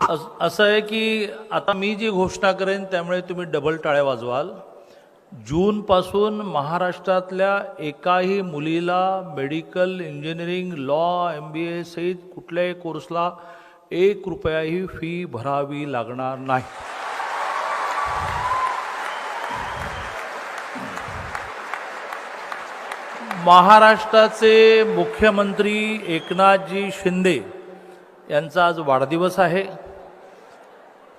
असं आहे की आता मी जी घोषणा करेन त्यामुळे तुम्ही डबल टाळ्या वाजवाल. जूनपासून महाराष्ट्रातल्या एकाही मुलीला मेडिकल, इंजिनिअरिंग, लॉ, MBA सहित कुठल्याही कोर्सला 1 रुपयाही फी भरावी लागणार नाही. महाराष्ट्राचे मुख्यमंत्री एकनाथजी शिंदे यांचा आज वाढदिवस आहे.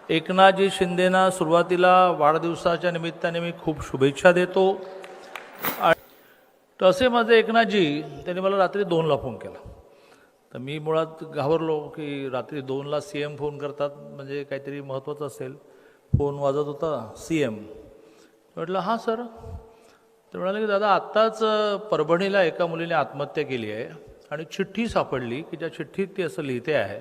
एकनाथजी शिंदेना सुरुवातीला वाढदिवसाच्या निमित्ताने मी खूप शुभेच्छा देतो. तसे माझे एकनाथजी त्यांनी मला रात्री 2ला फोन केला. तर मी मुळात घाबरलो की रात्री 2ला CM फोन करतात म्हणजे काहीतरी महत्त्वाचं असेल. फोन वाजत होता CM. म्हटलं हां सर. ते म्हणाले की दादा आत्ताच परभणीला एका मुलीने आत्महत्या केली आहे आणि चिठ्ठी सापडली की ज्या चिठ्ठीत ती असं लिहिते आहे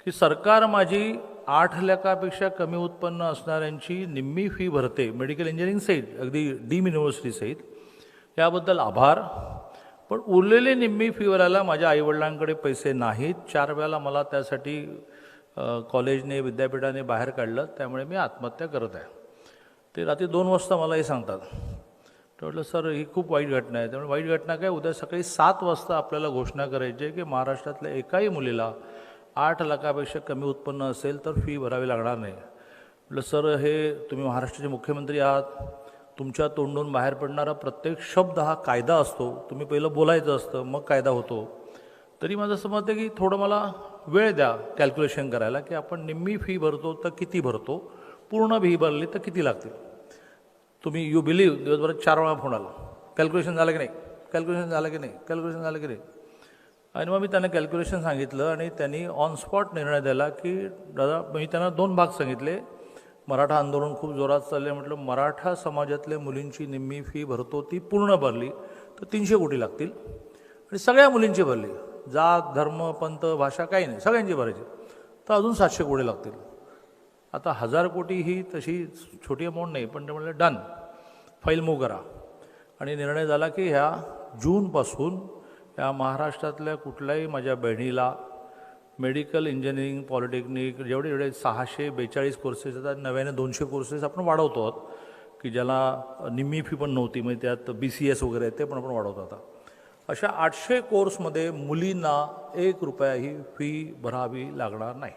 की सरकार माझी 8 लाखापेक्षा कमी उत्पन्न असणाऱ्यांची निम्मी फी भरते मेडिकल इंजिनिअरिंग सहित, अगदी डीम युनिव्हर्सिटी सहित. याबद्दल आभार. पण उरलेली निम्मी फी भरायला माझ्या आईवडिलांकडे पैसे नाहीत. 4 वेळाला मला त्यासाठी कॉलेजने विद्यापीठाने बाहेर काढलं, त्यामुळे मी आत्महत्या करत आहे. ते रात्री 2 वाजता मला हे सांगतात. तर म्हटलं सर ही खूप वाईट घटना आहे. त्यामुळे वाईट घटना काय, उद्या सकाळी 7 वाजता आपल्याला घोषणा करायची आहे की महाराष्ट्रातल्या एकाही मुलीला 8 लाखापेक्षा कमी उत्पन्न असेल तर फी भरावी लागणार नाही. म्हटलं सर हे तुम्ही महाराष्ट्राचे मुख्यमंत्री आहात, तुमच्या तोंडून बाहेर पडणारा प्रत्येक शब्द हा कायदा असतो. तुम्ही पहिलं बोलायचं असतं मग कायदा होतो. तरी माझं असं मत आहे की थोडं मला वेळ द्या कॅल्क्युलेशन करायला की आपण निम्मी फी भरतो तर किती भरतो, पूर्ण फी भरली तर किती लागतील. तुम्ही यू बिलीव्ह दिवसभरात 4 वेळा फोन आला, कॅल्क्युलेशन झालं की नाही, कॅल्क्युलेशन झालं की नाही, कॅल्क्युलेशन झालं की नाही. आणि मग मी त्यांना कॅल्क्युलेशन सांगितलं आणि त्यांनी ऑन स्पॉट निर्णय दिला की दादा, मी त्यांना 2 भाग सांगितले. मराठा आंदोलन खूप जोरात चालले. म्हटलं मराठा समाजातल्या मुलींची निम्मी फी भरतो ती पूर्ण भरली तर 300 कोटी लागतील आणि सगळ्या मुलींची भरली, जात धर्म पंथ भाषा काही नाही, सगळ्यांची भरायची तर अजून 700 कोटी लागतील. आता 1000 कोटी ही तशी छोटी अमाऊंट नाही, पण ते म्हटलं डन, फाईल मूव्ह करा. आणि निर्णय झाला की ह्या जूनपासून या महाराष्ट्रातल्या कुठल्याही माझ्या बहिणीला मेडिकल, इंजिनिअरिंग, पॉलिटेक्निक जेवढे 642 कोर्सेस आहेत, नव्याने 200 कोर्सेस आपण वाढवतो आहोत की ज्याला निम्मी फी पण नव्हती, म्हणजे त्यात BCS वगैरे ते पण आपण वाढवतो. आता अशा 800 कोर्समध्ये मुलींना 1 रुपयाही फी भरावी लागणार नाही.